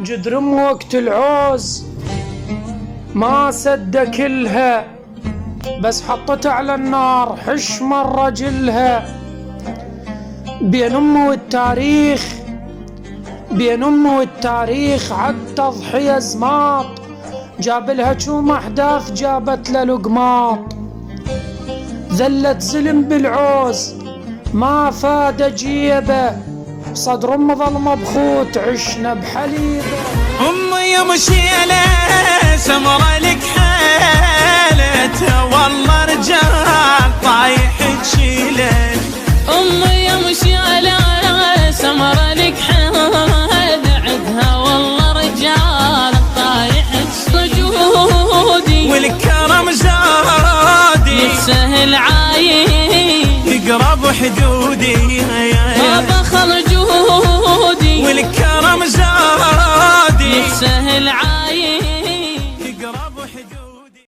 جدرم وقت العوز ما سد كلها، بس حطت على النار حش مر رجلها. بين أمه والتاريخ، بين أمه والتاريخ عد تضحية زماط، جاب لها شوم أحداث جابت له لقماط. ذلت زلم بالعوز ما فاد جيبه، صدر أم ظل مبخوت عشنا بحليبه. أمي يا مشيلة سمرة لك حالتها، والله رجال طايح تشيله. أمي يا مشيلة سمرة لك حالتها، والله رجال طايح تشيله. والكرم زادي يتسهل عايش يقرب حدودي، ما بخل جهودي. والكرم زادي يتسهل عايش